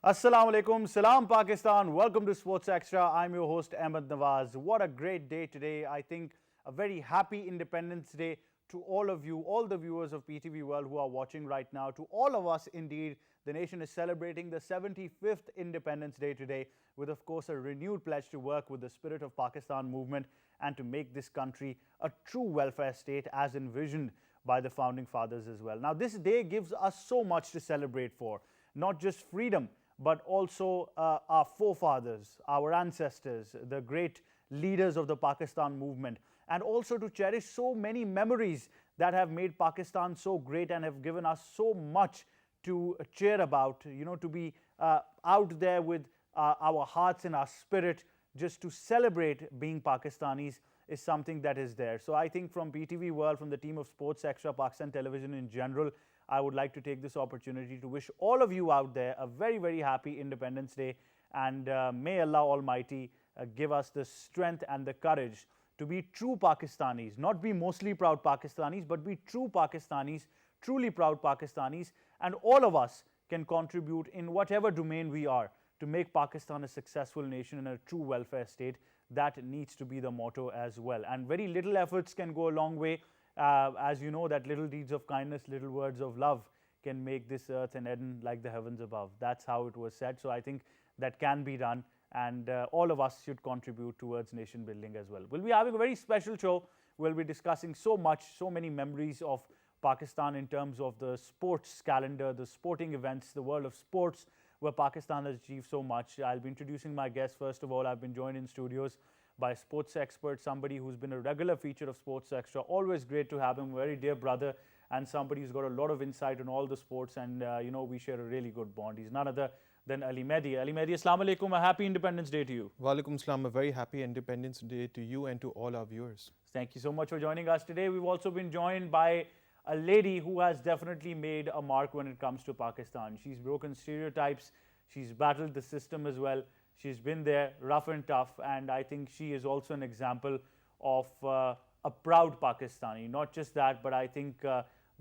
Assalamu alaikum, salam Pakistan. Welcome to Sports Extra. I'm your host Ahmed Nawaz. What a great day today. I think a very happy Independence Day to all of you, all the viewers of PTV World who are watching right now. To all of us, indeed, the nation is celebrating the 75th Independence Day today with, of course, a renewed pledge to work with the Spirit of Pakistan movement and to make this country a true welfare state as envisioned by the founding fathers as well. Now, this day gives us so much to celebrate for, not just freedom, but also our forefathers, our ancestors, the great leaders of the Pakistan movement, and also to cherish so many memories that have made Pakistan so great and have given us so much to cheer about, to be out there with our hearts and our spirit just to celebrate being Pakistanis is something that is there. So I think from PTV World, from the team of Sports Extra, Pakistan Television in general, I would like to take this opportunity to wish all of you out there a very, very happy Independence Day. And may Allah Almighty give us the strength and the courage to be true Pakistanis, not be mostly proud Pakistanis, but be true Pakistanis, truly proud Pakistanis. And all of us can contribute in whatever domain we are to make Pakistan a successful nation and a true welfare state. That needs to be the motto as well. And very little efforts can go a long way. As you know, that little deeds of kindness, little words of love can make this earth an Eden like the heavens above. That's how it was said. So I think that can be done, and all of us should contribute towards nation building as well. We'll be having a very special show. We'll be discussing so much, so many memories of Pakistan in terms of the sports calendar, the sporting events, the world of sports, where Pakistan has achieved so much. I'll be introducing my guests. First of all, I've been joined in studios by a sports expert, somebody who's been a regular feature of Sports Extra. Always great to have him, very dear brother, and somebody who's got a lot of insight on all the sports, and we share a really good bond. He's none other than Ali Mehdi. Ali Mehdi, Assalamu alaikum, a happy Independence Day to you. Walaikum salam, a very happy Independence Day to you and to all our viewers. Thank you so much for joining us today. We've also been joined by a lady who has definitely made a mark when it comes to Pakistan. She's broken stereotypes, she's battled the system as well. She's been there, rough and tough, and I think she is also an example of a proud Pakistani. Not just that, but I think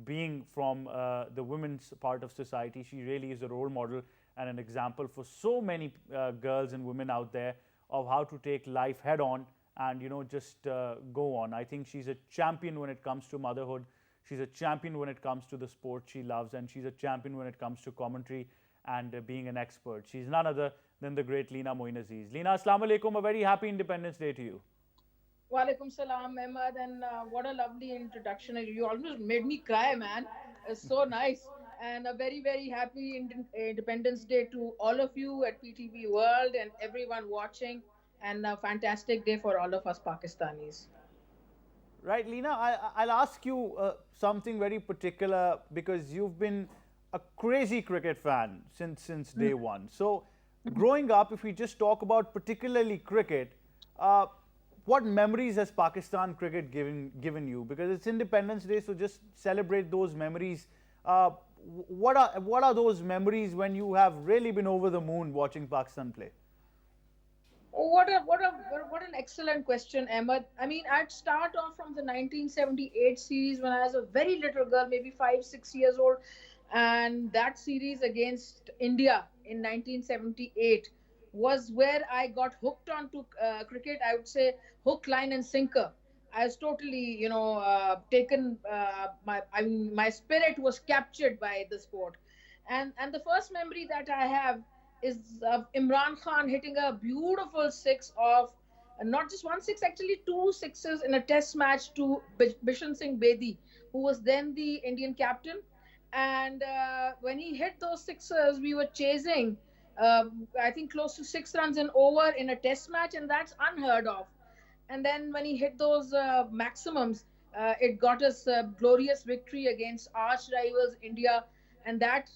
being from the women's part of society, she really is a role model and an example for so many girls and women out there of how to take life head on and just go on. I think she's a champion when it comes to motherhood. She's a champion when it comes to the sport she loves, and she's a champion when it comes to commentary and being an expert. She's none other than the great Leena Moeen Aziz. Leena, Assalamu alaikum, a very happy Independence Day to you. Walaikum salam, Ahmad, and what a lovely introduction. You almost made me cry, man. It's so nice. And a very, very happy Independence Day to all of you at PTV World and everyone watching. And a fantastic day for all of us Pakistanis. Right, Leena, I'll ask you something very particular because you've been a crazy cricket fan since day one. So, growing up, if we just talk about particularly cricket, what memories has Pakistan cricket given you? Because it's Independence Day, so just celebrate those memories. What are those memories when you have really been over the moon watching Pakistan play? What an excellent question, Ahmed. I mean, I'd start off from the 1978 series when I was a very little girl, maybe 5, 6 years old, and that series against India in 1978 was where I got hooked onto cricket. I would say hook, line, and sinker. I was totally, taken. My spirit was captured by the sport, and the first memory that I have is of Imran Khan hitting a beautiful six of not just one six, actually two sixes in a test match to Bishan Singh Bedi, who was then the Indian captain. And when he hit those sixes, we were chasing, I think, close to 6 runs and over in a test match, and that's unheard of. And then when he hit those maximums, it got us a glorious victory against arch rivals India. And that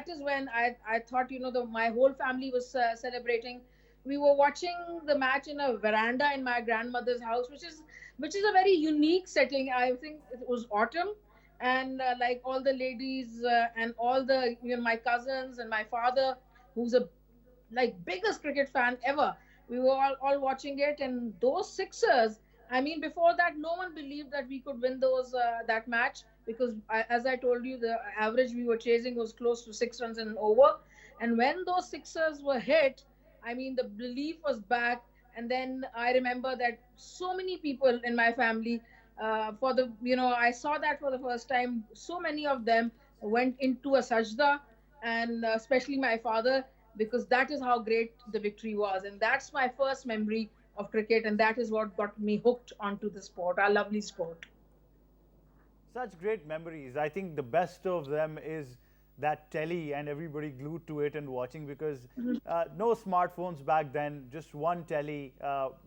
is when I thought, my whole family was celebrating. We were watching the match in a veranda in my grandmother's house, which is a very unique setting. I think it was autumn, and like all the ladies and all the my cousins and my father, who's a like biggest cricket fan ever, we were all watching it, and those sixers. I mean, before that, no one believed that we could win those that match because, as I told you, the average we were chasing was close to 6 runs and over. And when those sixers were hit, I mean, the belief was back. And then I remember that so many people in my family, for the, I saw that for the first time. So many of them went into a sajda, and especially my father, because that is how great the victory was. And that's my first memory of cricket, and that is what got me hooked onto the sport, our lovely sport. Such great memories. I think the best of them is that telly and everybody glued to it and watching, because no smartphones back then, just one telly,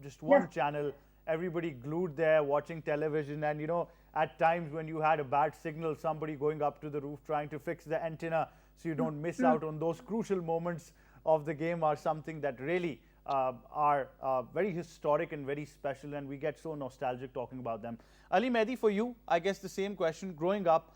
just Yeah. one channel, everybody glued there watching television. And at times when you had a bad signal, somebody going up to the roof trying to fix the antenna so you don't miss out on those crucial moments of the game are something that really are very historic and very special, and we get so nostalgic talking about them. Ali Mehdi, for you, I guess the same question. Growing up,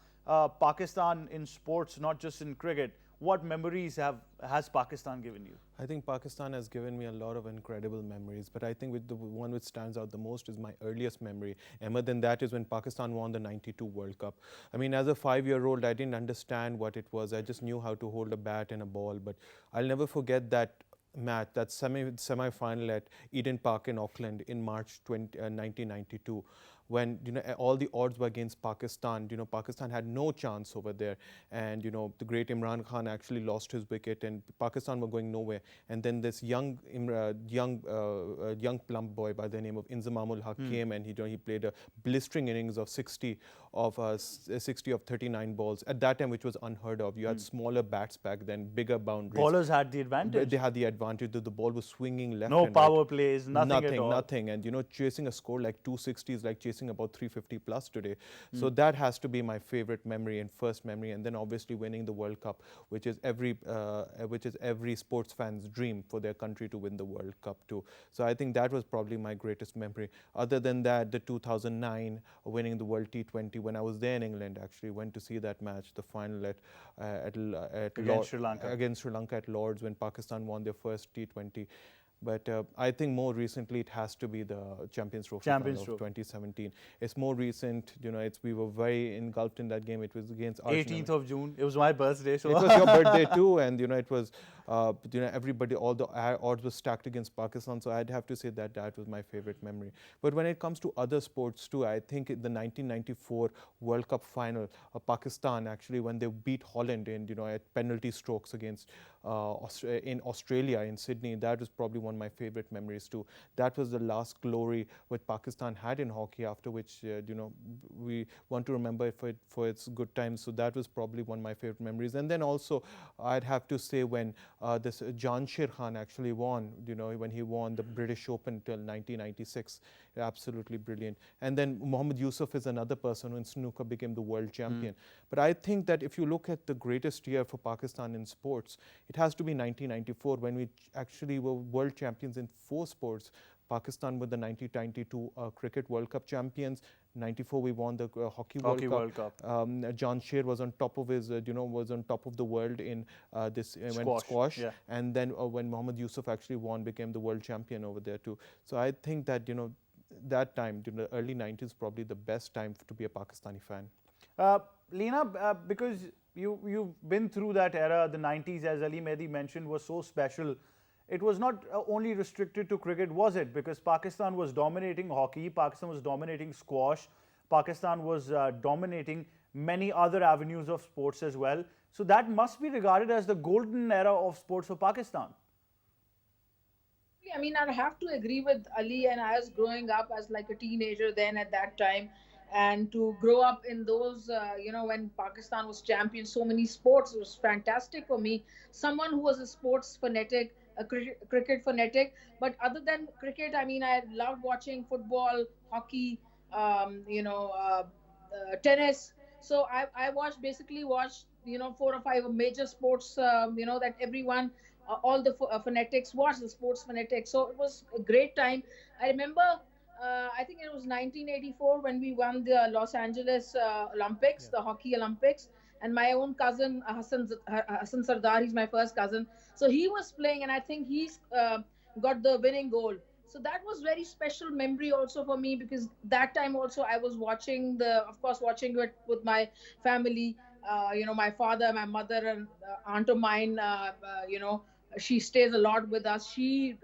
Pakistan in sports, not just in cricket, what memories has Pakistan given you? I think Pakistan has given me a lot of incredible memories, but I think with the one which stands out the most is my earliest memory. Ahmed, and that is when Pakistan won the '92 World Cup. I mean, as a 5-year-old, I didn't understand what it was. I just knew how to hold a bat and a ball, but I'll never forget that match, that semi-final at Eden Park in Auckland in March 1992, when all the odds were against Pakistan. Pakistan had no chance over there, and the great Imran Khan actually lost his wicket, and Pakistan were going nowhere. And then this young plump boy by the name of Inzamamul Haq came, and he played a blistering innings of 60 of 39 balls at that time, which was unheard of. You had smaller bats back then, bigger boundaries. Bowlers had the advantage. They had the advantage that the ball was swinging left No and power right. plays, nothing at all. Nothing. And chasing a score like 260 is like chasing about 350 plus today. So that has to be my favorite memory and first memory. And then obviously winning the World Cup, which is every sports fan's dream, for their country to win the World Cup too. So I think that was probably my greatest memory. Other than that, the 2009 winning the World T20, when I was there in England, actually went to see that match, the final Against Sri Lanka. against Sri Lanka at Lords, when Pakistan won their first T20. But I think more recently it has to be the Champions Trophy Champions final of Trophy. 2017. It's more recent, we were very engulfed in that game. It was against Arsenal. 18th of June. It was my birthday. So It was your birthday too, and it was, everybody, all the odds were stacked against Pakistan. So I'd have to say that that was my favorite memory. But when it comes to other sports too, I think the 1994 World Cup final, Pakistan actually, when they beat Holland in, at penalty strokes against in Australia, in Sydney, that was probably one of my favorite memories too. That was the last glory what Pakistan had in hockey, after which we want to remember it for its good times. So that was probably one of my favorite memories. And then also I'd have to say when this Jansher Khan actually won, when he won the British Open till 1996, absolutely brilliant. And then Mohammad Yusuf is another person who in snooker became the world champion. But I think that if you look at the greatest year for Pakistan in sports, it has to be 1994, when we actually were world champions in 4 sports. Pakistan were the 1992 Cricket World Cup champions. 94 we won the Hockey World Cup. Jansher was on top of his, was on top of the world in this event, squash. Yeah. And then when Mohammad Yusuf actually won, became the world champion over there too. So I think that, that time, the early 90s, probably the best time to be a Pakistani fan. Leena, because you've been through that era, the 90s, as Ali Mehdi mentioned, was so special. It was not only restricted to cricket, was it? Because Pakistan was dominating hockey, Pakistan was dominating squash, Pakistan was dominating many other avenues of sports as well. So that must be regarded as the golden era of sports for Pakistan. I mean, I'd have to agree with Ali. And I was growing up as like a teenager then at that time, and to grow up in those, when Pakistan was champion, so many sports, it was fantastic for me. Someone who was a sports fanatic, a cricket fanatic. But other than cricket, I mean, I loved watching football, hockey, tennis. So I basically watched, 4 or 5 major sports, that everyone, all the fanatics watch the sports fanatics. So it was a great time. I remember, I think it was 1984 when we won the Los Angeles Olympics, the hockey Olympics. And my own cousin, Hassan Sardar, he's my first cousin. So he was playing, and I think he's got the winning goal. So that was very special memory also for me, because that time also I was watching of course, watching it with my family. my father, my mother, and aunt of mine, she stays a lot with us. She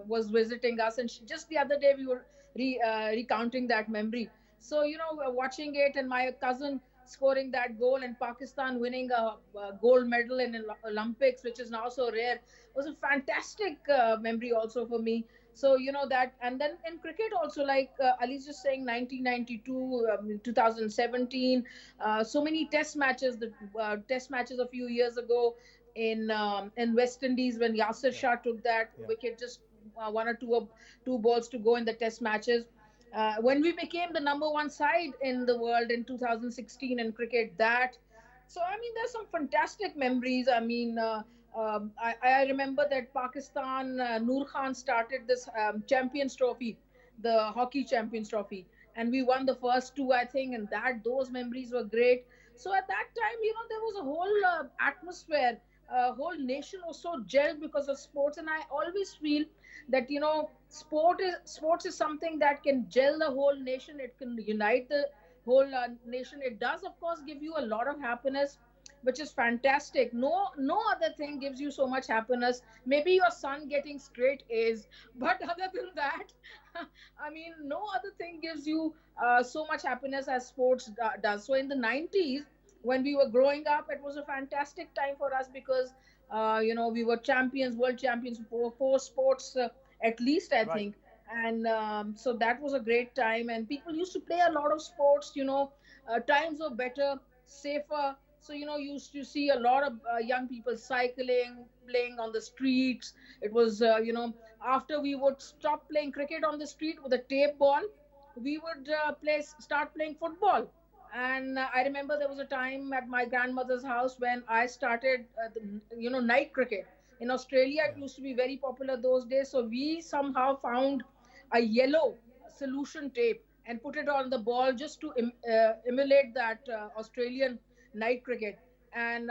was visiting us, and just the other day we were recounting that memory. So, watching it, and my cousin scoring that goal, and Pakistan winning a gold medal in Olympics, which is now so rare, was a fantastic memory also for me. So, that, and then in cricket also, like Ali's just saying, 1992, 2017, so many test matches, the test matches a few years ago in West Indies, when Yasir Shah took that wicket, just one or two balls to go in the test matches. When we became the number one side in the world in 2016 in cricket, there's some fantastic memories. I remember that Pakistan, Noor Khan started this Champions Trophy, the hockey Champions Trophy, and we won the first two, I think, and those memories were great. So at that time, there was a whole atmosphere. Whole nation was so gelled because of sports, and I always feel that sports is something that can gel the whole nation. It can unite the whole nation. It does, of course, give you a lot of happiness, which is fantastic. No other thing gives you so much happiness. Maybe your son getting straight A's, but other than that, no other thing gives you so much happiness as sports does. So in the 90s, when we were growing up, it was a fantastic time for us because we were champions, world champions for four sports at least, I think. And so that was a great time, and people used to play a lot of sports. Times were better, safer. So, you used to see a lot of young people cycling, playing on the streets. It was, after we would stop playing cricket on the street with a tape ball, we would start playing football. And I remember there was a time at my grandmother's house when I started, night cricket. In Australia, it used to be very popular those days. So we somehow found a yellow solution tape and put it on the ball just to emulate that Australian night cricket. And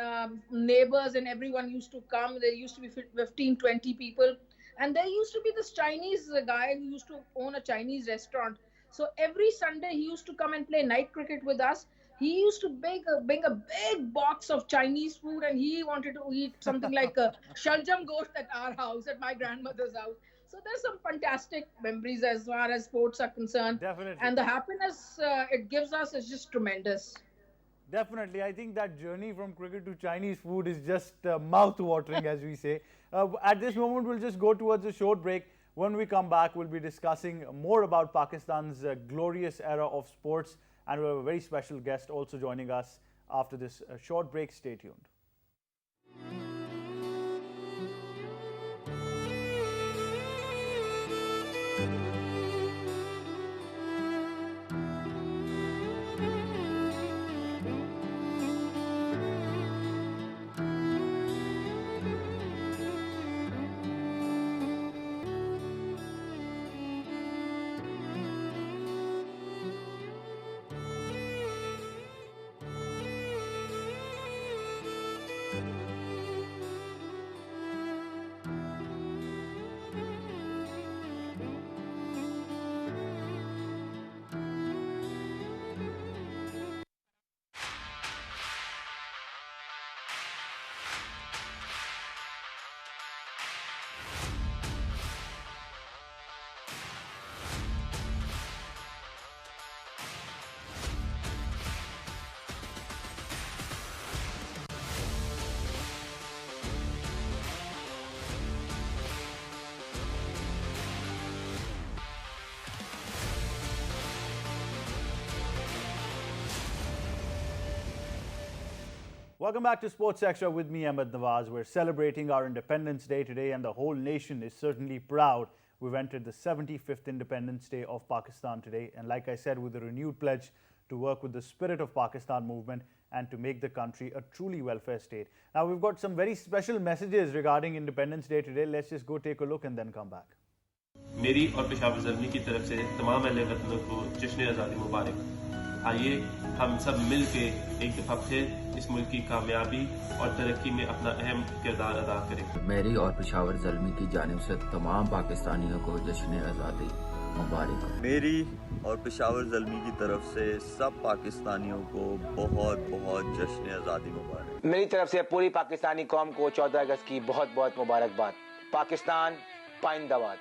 neighbors and everyone used to come. There used to be 15, 20 people. And there used to be this Chinese guy who used to own a Chinese restaurant. So every Sunday he used to come and play night cricket with us. He used to bring a big box of Chinese food, and he wanted to eat something like a shaljam gosht at our house, at my grandmother's house. So there's some fantastic memories as far as sports are concerned. Definitely. And the happiness it gives us is just tremendous. Definitely. I think that journey from cricket to Chinese food is just mouth-watering, as we say. At this moment, we'll just go towards a short break. When we come back, we'll be discussing more about Pakistan's glorious era of sports, and we have a very special guest also joining us after this short break. Stay tuned. Welcome back to Sports Extra with me, Ahmed Nawaz. We're celebrating our Independence Day today, and the whole nation is certainly proud. We've entered the 75th Independence Day of Pakistan today, and like I said, with a renewed pledge to work with the Spirit of Pakistan movement and to make the country a truly welfare state. Now, we've got some very special messages regarding Independence Day today. Let's just go take a look and then come back. मेरी और पेशावर ज़ल्मी की तरफ से तमाम अहले वतनों को जश्न आज़ादी मुबारक। आइए हम सब मिल के एक दफ़ा फिर इस मुल्क की कामयाबी और तरक्की में अपना अहम किरदार अदा करें। मेरी और पेशावर ज़ल्मी की जानिब से तमाम पाकिस्तानियों को जश्न आज़ादी मुबारक हो। मेरी और पेशावर ज़ल्मी की तरफ से सब पाकिस्तानियों को बहुत बहुत जश्न आज़ादी मुबारक। मेरी तरफ से पूरी पाकिस्तानी कौम को 14 अगस्त की बहुत बहुत मुबारकबाद। Pakistan पाइंदाबाद।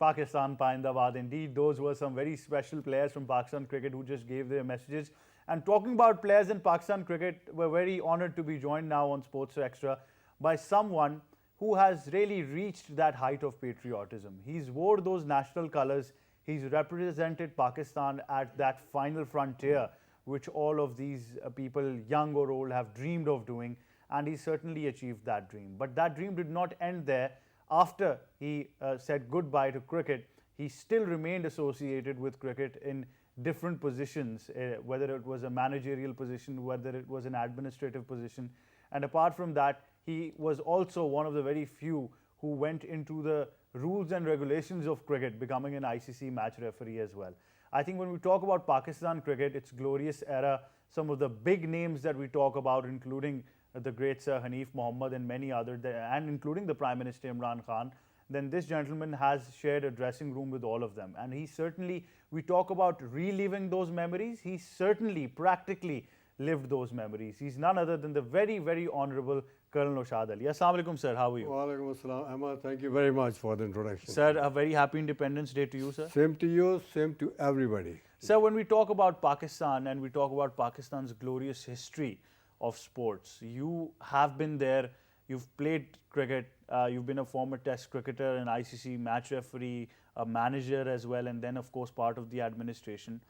Pakistan Paindabad. Indeed, those were some very special players from Pakistan cricket who just gave their messages. And talking about players in Pakistan cricket, we're very honored to be joined now on Sports Extra by someone who has really reached that height of patriotism. He's wore those national colors. He's represented Pakistan at that final frontier, which all of these people, young or old, have dreamed of doing. And he certainly achieved that dream. But that dream did not end there. After he said goodbye to cricket, he still remained associated with cricket in different positions, whether it was a managerial position, whether it was an administrative position. And apart from that, he was also one of the very few who went into the rules and regulations of cricket, becoming an ICC match referee as well. I think when we talk about Pakistan cricket, its glorious era, some of the big names that we talk about, including the great Sir Hanif Mohammad and many others, and including the Prime Minister Imran Khan, then this gentleman has shared a dressing room with all of them. And he certainly, we talk about reliving those memories, he certainly practically lived those memories. He's none other than the very, very honorable Colonel Naushad Ali. Assalamu alaikum, sir. How are you? Walaikum assalam. Ahmad, thank you very much for the introduction. Sir, a very happy Independence Day to you, sir. Same to you, same to everybody. Sir, when we talk about Pakistan and we talk about Pakistan's glorious history of sports, you have been there, you've played cricket, you've been a former test cricketer, an ICC match referee, a manager as well, and then of course part of the administration.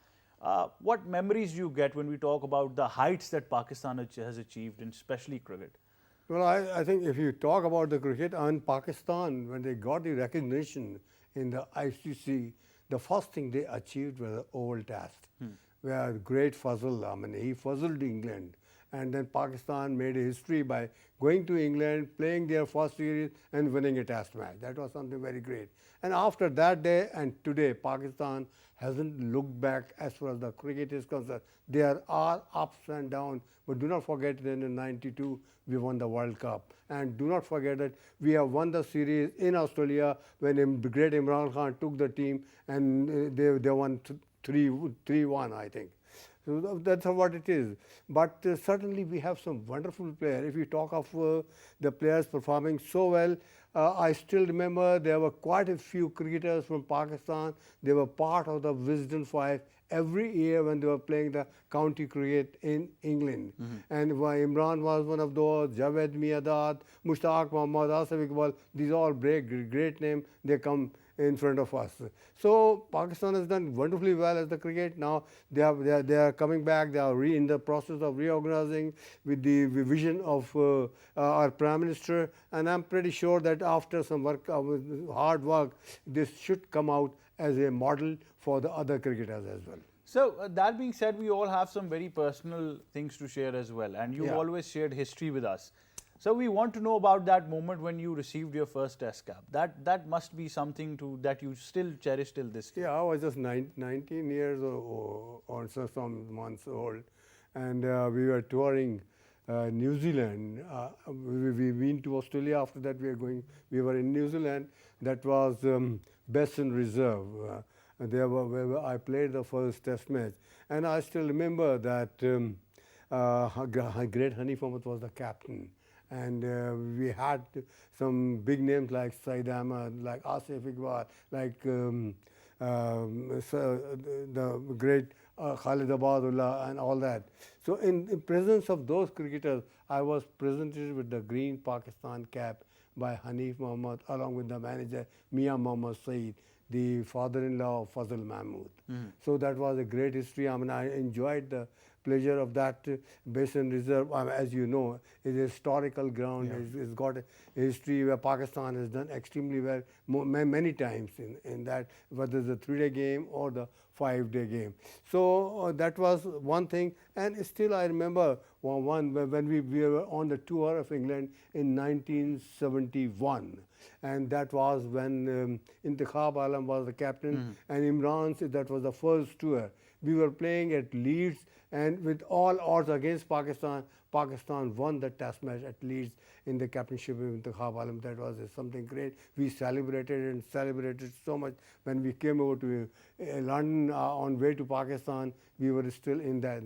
What memories do you get when we talk about the heights that Pakistan has achieved, and especially cricket? Well, I think if you talk about the cricket and Pakistan, when they got the recognition in the ICC, the first thing they achieved was the Oval Test, where great Fazal, I mean, he fuzzled England. And then Pakistan made a history by going to England, playing their first series and winning a test match. That was something very great. And after that day and today, Pakistan hasn't looked back as far as the cricket is concerned. There are ups and downs, but do not forget that in '92 we won the World Cup. And do not forget that we have won the series in Australia when the great Imran Khan took the team and they won 3-1, I think. So that's what it is. But certainly we have some wonderful players. If you talk of the players performing so well, I still remember there were quite a few cricketers from Pakistan. They were part of the Wisden Five every year when they were playing the county cricket in England. And Imran was one of those, Javed Miadad, Mushtaq Mohammad, Asif Iqbal, these all great names, they come in front of us. So Pakistan has done wonderfully well as the cricket. Now they are coming back. They are in the process of reorganizing with the vision of our Prime Minister. And I'm pretty sure that after some work, hard work, this should come out as a model for the other cricketers as well. So that being said, we all have some very personal things to share as well. And you've always shared history with us. So we want to know about that moment when you received your first test cap. That must be something that you still cherish till this day. Yeah, I was just 19 years or so some months old, and we were touring New Zealand. We went to Australia. After that, we were in New Zealand. That was Basin Reserve. Where I played the first test match, and I still remember that great Hanif Mohammad was the captain. And we had some big names like Saeed Ahmed, like Asif Iqbal, like the great Khalid Abadullah and all that. So in presence of those cricketers, I was presented with the green Pakistan cap by Hanif Mohammad along with the manager Mia Mohammad Saeed, the father-in-law of Fazal Mahmood. So that was a great history. I mean, I enjoyed the pleasure of that Basin Reserve. As you know, is a historical ground. It's got a history where Pakistan has done extremely well many times in that, whether it's a 3-day game or the 5-day game. So that was one thing. And still I remember when we were on the tour of England in 1971. And that was when Intikhab Alam was the captain and Imran, that was the first tour. We were playing at Leeds and with all odds against Pakistan, Pakistan won the test match at Leeds in the captainship of Intikhab Alam. That was something great. We celebrated and celebrated so much. When we came over to London on way to Pakistan, we were still in that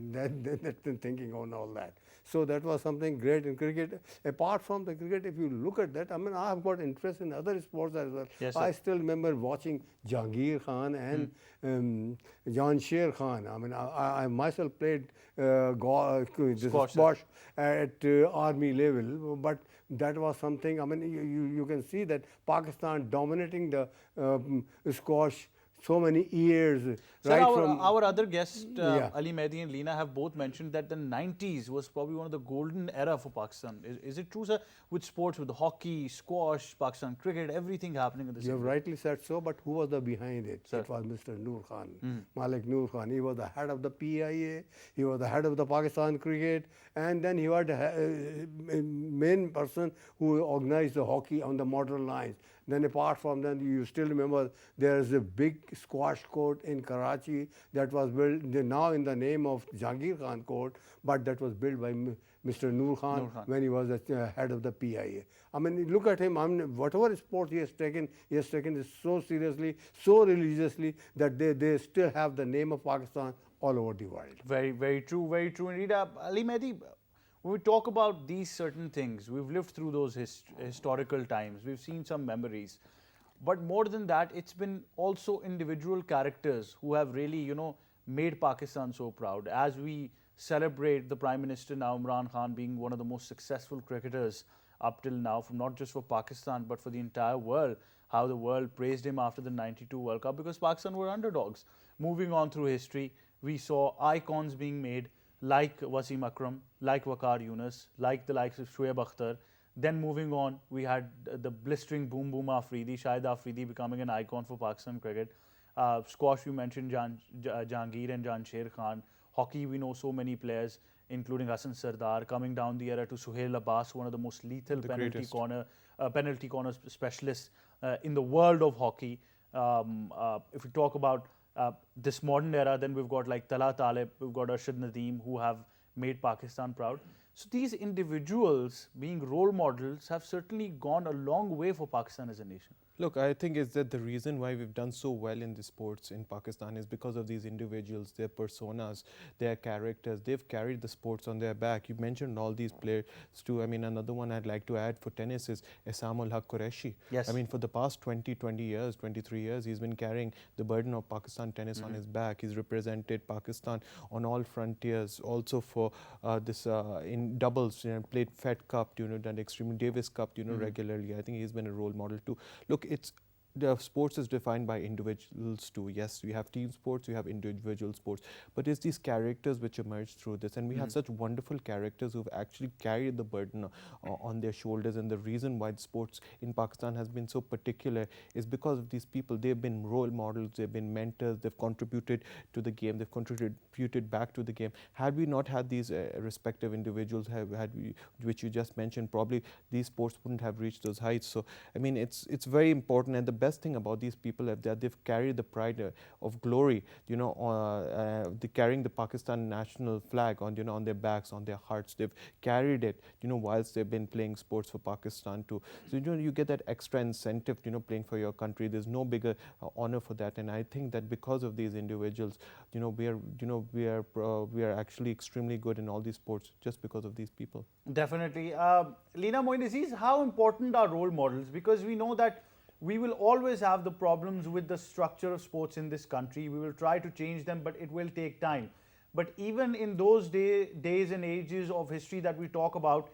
thinking on all that. So that was something great in cricket. Apart from the cricket, if you look at that, I mean, I have got interest in other sports as well. Yes, I sir. still remember watching Jahangir Khan and Jan Sher Khan. I mean, I myself played Squash. at army level, but that was something. I mean, you can see that Pakistan dominating the squash so many years. Sir, right our, from our other guest, Yeah. Ali Mehdi and Leena, have both mentioned that the 90s was probably one of the golden era for Pakistan. Is it true, sir? With sports, with hockey, squash, Pakistan cricket, everything happening at the You same have time. rightly said so, but who was the behind it? Sir. It was Mr. Noor Khan, Malik Noor Khan. He was the head of the PIA, he was the head of the Pakistan cricket, and then he was the main person who organized the hockey on the modern lines. Then apart from that, you still remember there is a big squash court in Karachi that was built now in the name of Jahangir Khan Court, but that was built by Mr. Noor Khan, Noor Khan. when he was the head of the PIA. I mean, look at him. I mean, whatever sport he has taken it so seriously, so religiously that they still have the name of Pakistan all over the world. Very, very true, very true indeed. Ali Mehdi, when we talk about these certain things, we've lived through those historical times, we've seen some memories. But more than that, it's been also individual characters who have really, made Pakistan so proud. As we celebrate the Prime Minister now, Imran Khan, being one of the most successful cricketers up till now, from not just for Pakistan, but for the entire world, how the world praised him after the 92 World Cup, because Pakistan were underdogs. Moving on through history, we saw icons being made, like Wasim Akram, like Waqar Yunus, like the likes of Shoaib Akhtar. Then moving on, we had the blistering Boom Boom Afridi, Shahid Afridi becoming an icon for Pakistan cricket. Squash, you mentioned Jahangir and Jan Sher Khan. Hockey, we know so many players, including Hassan Sardar, coming down the era to Suhail Abbas, one of the most lethal penalty corner specialists in the world of hockey. If we talk about this modern era, then we've got like Tala Talib, we've got Arshad Nadeem, who have made Pakistan proud. So these individuals being role models have certainly gone a long way for Pakistan as a nation. Look, I think is that the reason why we've done so well in the sports in Pakistan is because of these individuals, their personas, their characters. They've carried the sports on their back. You mentioned all these players too. I mean, another one I'd like to add for tennis is Esam ul Haq Qureshi. Yes. I mean, for the past 20 years, 23 years, he's been carrying the burden of Pakistan tennis on his back. He's represented Pakistan on all frontiers. Also for this in doubles, played Fed Cup, done Extreme Davis Cup, regularly. I think he's been a role model too. Look, the sports is defined by individuals too. Yes, we have team sports, we have individual sports, but it's these characters which emerge through this, and we have such wonderful characters who've actually carried the burden on their shoulders. And the reason why sports in Pakistan has been so particular is because of these people. They've been role models, they've been mentors, they've contributed to the game, they've contributed back to the game. Had we not had these respective individuals, which you just mentioned, probably these sports wouldn't have reached those heights. So I mean, it's very important, and the best thing about these people is that they've carried the pride of glory, carrying the Pakistan national flag on their backs, on their hearts. They've carried it, whilst they've been playing sports for Pakistan too. So you get that extra incentive, playing for your country. There's no bigger honor for that. And I think that because of these individuals, we are actually extremely good in all these sports just because of these people. Definitely. Leena Moin Aziz, how important are role models? Because we know that we will always have the problems with the structure of sports in this country. We will try to change them, but it will take time. But even in those days and ages of history that we talk about,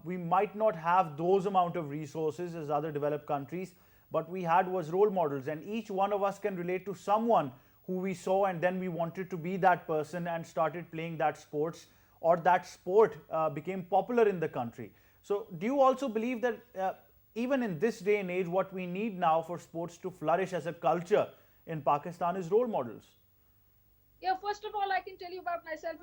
we might not have those amount of resources as other developed countries, but we had was role models, and each one of us can relate to someone who we saw and then we wanted to be that person and started playing that sports, or that sport became popular in the country. So do you also believe that even in this day and age, what we need now for sports to flourish as a culture in Pakistan is role models? Yeah, first of all, I can tell you about myself.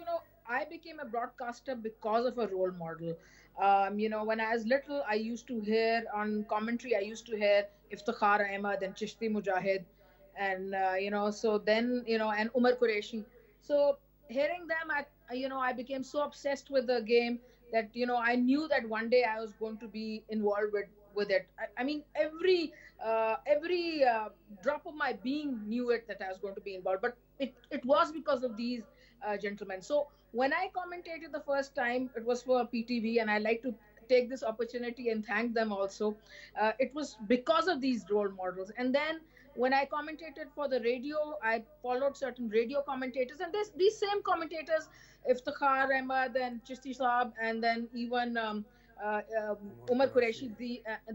I became a broadcaster because of a role model. When I was little, I used to hear on commentary, I used to hear Iftikhar Ahmed and Chishti Mujahid, and, so then, and Umar Qureshi. So hearing them, I became so obsessed with the game that I knew that one day I was going to be involved with it. I mean, every drop of my being knew it that I was going to be involved. But it was because of these gentlemen. So when I commentated the first time, it was for PTV, and I like to take this opportunity and thank them also. It was because of these role models. And then when I commentated for the radio, I followed certain radio commentators, and these same commentators, Iftikhar Ahmed and Chisti Saab, and then even Umar Qureshi,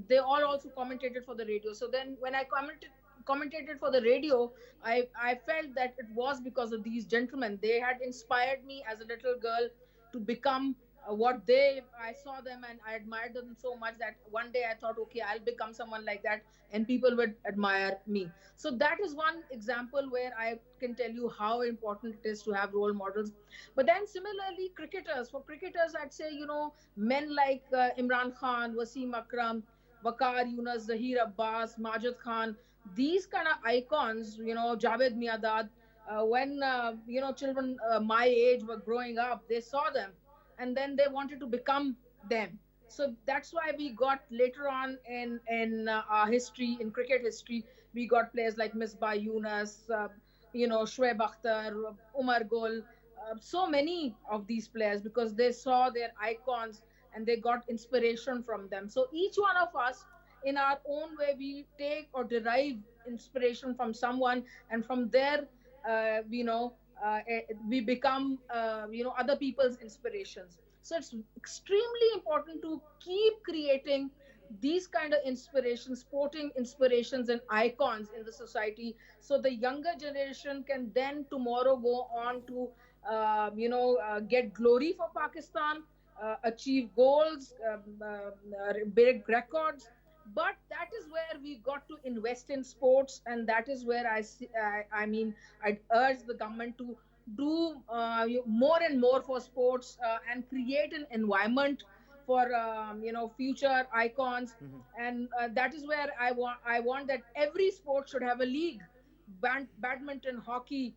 they all also commentated for the radio. So then when I commentated for the radio, I felt that it was because of these gentlemen. They had inspired me as a little girl to become what I saw them, and I admired them so much that one day I thought, okay, I'll become someone like that, and people would admire me. So that is one example where I can tell you how important it is to have role models. But then similarly, for cricketers, I'd say, men like Imran Khan, Wasim Akram, Waqar Yunus, Zahir Abbas, Majid Khan, these kind of icons, Javed Miadad, when children my age were growing up, they saw them, and then they wanted to become them. So that's why we got later on in our history, in cricket history, we got players like Misbah Yunus, Shoaib Akhtar, Umar Gul, so many of these players, because they saw their icons and they got inspiration from them. So each one of us, in our own way, we take or derive inspiration from someone, and from there, we become, other people's inspirations. So it's extremely important to keep creating these kind of inspirations, sporting inspirations and icons in the society, so the younger generation can then tomorrow go on to, get glory for Pakistan, achieve goals, break records. But that is where we got to invest in sports, and that is where I mean, I'd urge the government to do more and more for sports, and create an environment for future icons. And that is where I want that every sport should have a league. Badminton, hockey,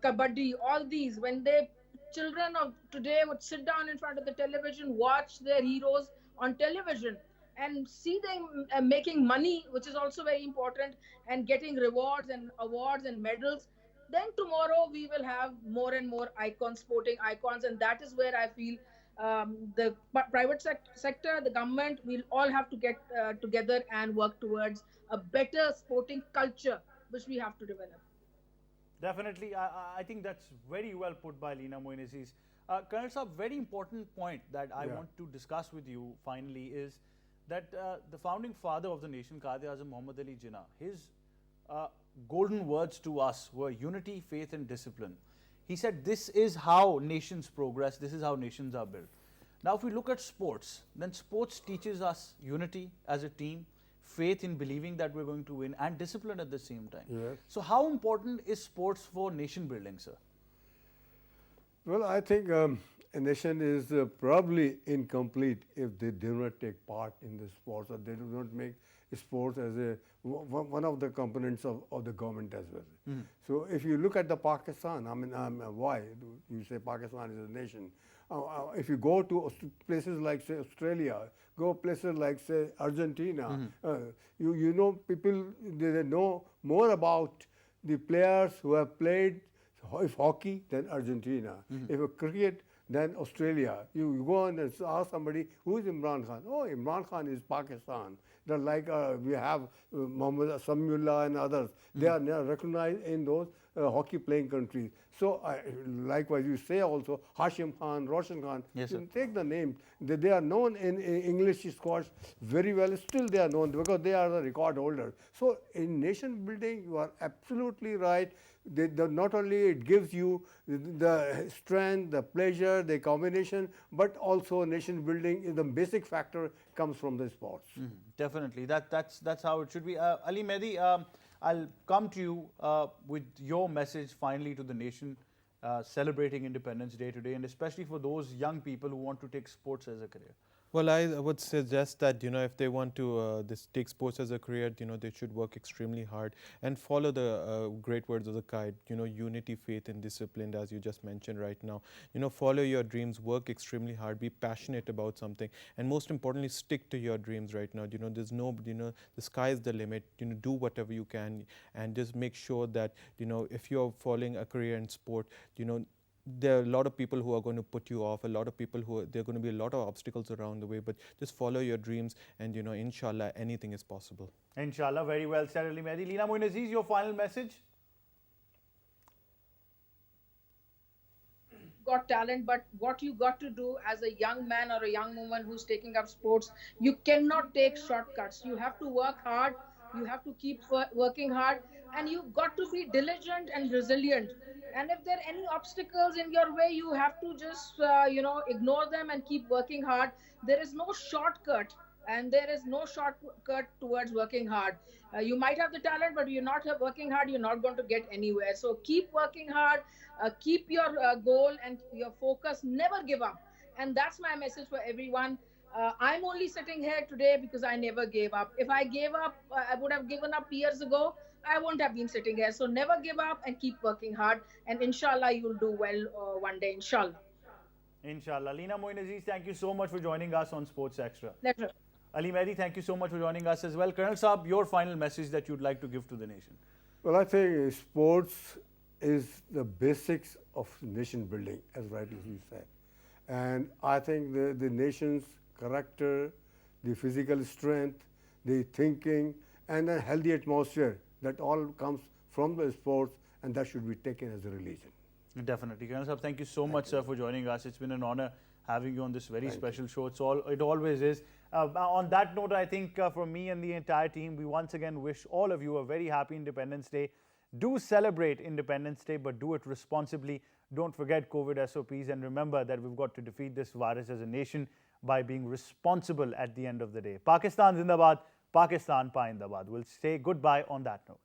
kabaddi, all these, when they children of today would sit down in front of the television, watch their heroes on television, and see them making money, which is also very important, and getting rewards and awards and medals, then tomorrow we will have more and more icons, sporting icons. And that is where I feel, the private sector, the government, we'll all have to get together and work towards a better sporting culture, which we have to develop. Definitely, I think that's very well put by Leena Moin Aziz. Colonel Saab, very important point that I want to discuss with you finally is that the founding father of the nation, Quaid-e-Azam Muhammad Ali Jinnah, his golden words to us were unity, faith, and discipline. He said, this is how nations progress, this is how nations are built. Now, if we look at sports, then sports teaches us unity as a team, faith in believing that we're going to win, and discipline at the same time. Yes. So how important is sports for nation building, sir? Well, I think a nation is probably incomplete if they do not take part in the sports, or they do not make sports as one of the components of the government as well. So if you look at the Pakistan, I mean, why do you say Pakistan is a nation? If you go to places like, say, Australia, go places like, say, Argentina, you know, people, they know more about the players who have played, if hockey, then Argentina. If a cricket, then Australia. You go and ask somebody, who is Imran Khan? Oh, Imran Khan is Pakistan. They're like, we have Mohammad Samiullah and others. They are now recognized in those hockey playing countries. So likewise, you say also Hashim Khan, Roshan Khan, Yes, you sir. take the names. They are known in English squash very well. Still they are known because they are the record holders. So in nation building, you are absolutely right. Not only it gives you the strength, the pleasure, the combination, but also nation building is the basic factor comes from the sports. Definitely, that's how it should be. Ali Mehdi, I'll come to you with your message finally to the nation celebrating Independence Day today, and especially for those young people who want to take sports as a career. Well, I would suggest that if they want to take sports as a career, they should work extremely hard and follow the great words of the kite. Unity, faith, and discipline, as you just mentioned right now. Follow your dreams, work extremely hard, be passionate about something, and most importantly, stick to your dreams right now. There's no, the sky is the limit. Do whatever you can, and just make sure that if you're following a career in sport, there are a lot of people who are going to put you off, a lot of people there are going to be a lot of obstacles around the way, but just follow your dreams, and inshallah anything is possible. Inshallah, very well said, Ali Mehdi. Leena Moin Aziz, your final message? Got talent, but what you got to do as a young man or a young woman who's taking up sports, you cannot take shortcuts. You have to work hard, you have to keep working hard, and you've got to be diligent and resilient. And if there are any obstacles in your way, you have to just ignore them and keep working hard. There is no shortcut, and there is no shortcut towards working hard. You might have the talent, but you're not working hard, you're not going to get anywhere. So keep working hard, keep your goal and your focus, never give up. And that's my message for everyone. I'm only sitting here today because I never gave up. If I gave up, I would have given up years ago. I wouldn't have been sitting here. So never give up and keep working hard. And inshallah, you'll do well one day, inshallah. Inshallah. Leena Moin Aziz, thank you so much for joining us on Sports Extra. Pleasure. Ali Mehdi, thank you so much for joining us as well. Colonel Saab, your final message that you'd like to give to the nation. Well, I think sports is the basics of nation building, as rightly you said. And I think the nation's character, the physical strength, the thinking, and a healthy atmosphere, that all comes from the sports, and that should be taken as a religion. Definitely. Colonel Saab, thank you so much, sir, for joining us. It's been an honor having you on this very special show. It always is. On that note, I think from me and the entire team, we once again wish all of you a very happy Independence Day. Do celebrate Independence Day, but do it responsibly. Don't forget COVID SOPs, and remember that we've got to defeat this virus as a nation by being responsible at the end of the day. Pakistan Zindabad, Pakistan Paindabad. We'll say goodbye on that note.